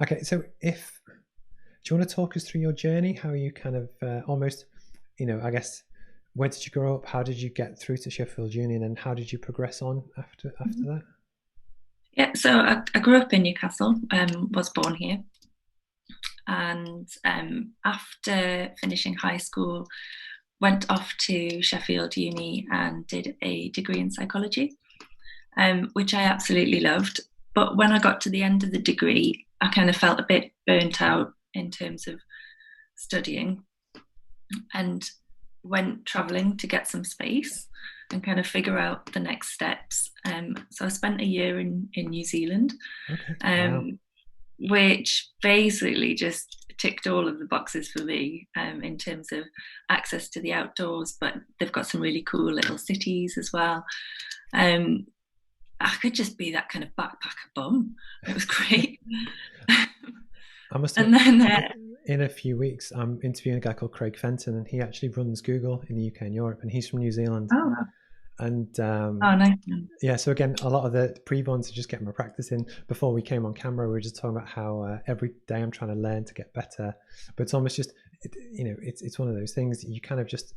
Okay, so if do you want to talk us through your journey? How you kind of almost, I guess, where did you grow up? How did you get through to Sheffield Union, and how did you progress on after Mhm. that? Yeah, so I grew up in Newcastle, was born here, and after finishing high school, went off to Sheffield Uni and did a degree in psychology, which I absolutely loved. But when I got to the end of the degree, I kind of felt a bit burnt out in terms of studying, and went traveling to get some space and kind of figure out the next steps. So I spent a year in New Zealand, Okay, wow. um, which basically just ticked all of the boxes for me in terms of access to the outdoors, but they've got some really cool little cities as well. Um, I could just be that kind of backpacker bum. It was great. I must And admit, then, in a few weeks, I'm interviewing a guy called Craig Fenton, and he actually runs Google in the UK and Europe, and he's from New Zealand. oh, And oh, nice. yeah, so again, a lot of the pre-ones are just getting my practice in. Before we came on camera, we were just talking about how every day I'm trying to learn to get better. But it's almost just, it's one of those things that you kind of just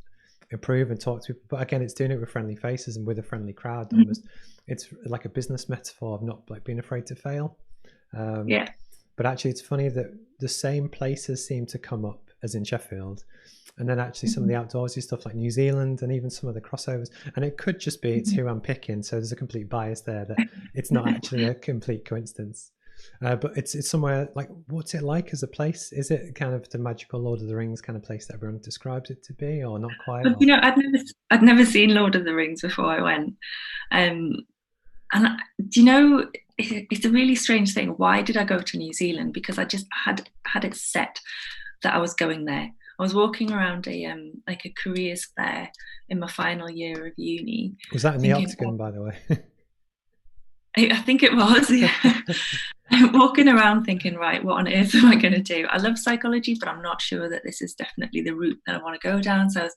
improve and talk to people. But again, it's doing it with friendly faces and with a friendly crowd. Almost, it's like a business metaphor of not like being afraid to fail. Um, Yeah. but actually, it's funny that the same places seem to come up as in Sheffield. And then actually some of the outdoorsy stuff like New Zealand and even some of the crossovers. And it could just be it's who I'm picking. So there's a complete bias there that it's not actually a complete coincidence. But it's somewhere like, what's it like as a place? Is it kind of the magical Lord of the Rings kind of place that everyone describes it to be, or not quite? But Or I'd never seen Lord of the Rings before I went. Um, and do you know, it's a really strange thing. Why did I go to New Zealand? Because I just had it set that I was going there. I was walking around a like a careers fair in my final year of uni, was that in the thinking, oh, Octagon, by the way? I think it was, yeah. Walking around thinking, right, what on earth am I going to do? I love psychology, but I'm not sure that this is definitely the route that I want to go down. So I was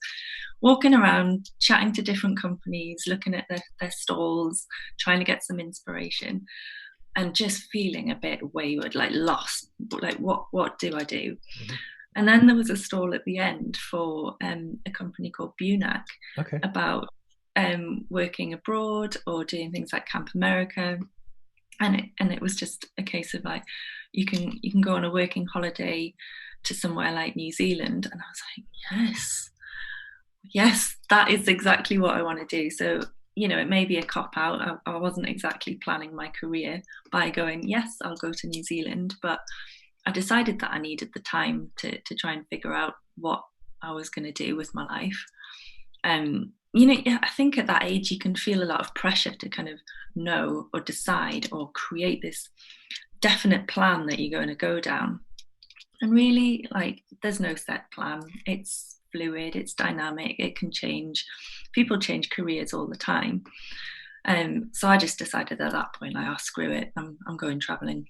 walking around, chatting to different companies, looking at their stalls, trying to get some inspiration, and just feeling a bit wayward, like lost. Like, what do I do? Mhm. And then there was a stall at the end for a company called Bunac Okay. about working abroad or doing things like Camp America, and it was just a case of like you can go on a working holiday to somewhere like New Zealand, and I was like, yes, yes, that is exactly what I want to do. So it may be a cop out. I wasn't exactly planning my career by going, yes, I'll go to New Zealand, but I decided that I needed the time to try and figure out what I was going to do with my life. Yeah, I think at that age you can feel a lot of pressure to kind of know or decide or create this definite plan that you're going to go down. And really, like, there's no set plan. It's fluid, it's dynamic, it can change. People change careers all the time. So I just decided at that point, like, oh, screw it, I'm going traveling,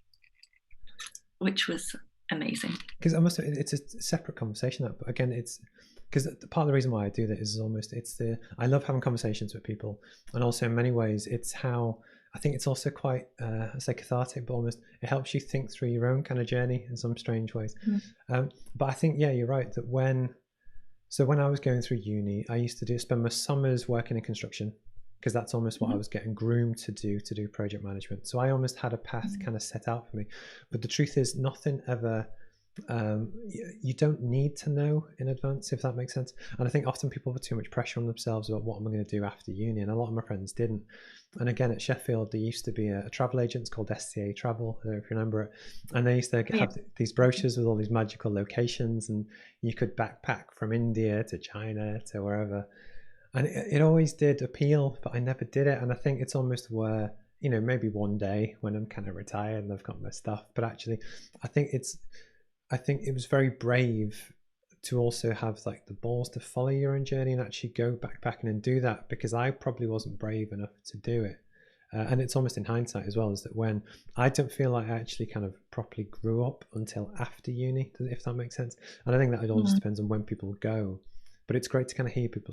which was amazing. Because I must it's a separate conversation that, but again, it's because part of the reason why I do that is almost it's the I love having conversations with people, and also in many ways it's how I think it's also quite I say cathartic, but almost it helps you think through your own kind of journey in some strange ways. But I think yeah, you're right that when I was going through uni, I used to spend my summers working in construction because that's almost what I was getting groomed to do project management. So I almost had a path kind of set out for me. But the truth is, nothing ever. You don't need to know in advance if that makes sense. And I think often people put too much pressure on themselves about what am I going to do after uni, and a lot of my friends didn't. And again, at Sheffield, there used to be a travel agent it's called SCA Travel. I don't know if you remember it. And they used to Yeah. have these brochures with all these magical locations, and you could backpack from India to China to wherever. And it always did appeal, but I never did it. And I think it's almost where maybe one day when I'm kind of retired and I've got my stuff. But actually, I think it's I think it was very brave to also have like the balls to follow your own journey and actually go backpacking and do that, because I probably wasn't brave enough to do it. And it's almost in hindsight as well, is that when I don't feel like I actually kind of properly grew up until after uni, if that makes sense. And I think that it all just Mm. depends on when people go. But it's great to kind of hear people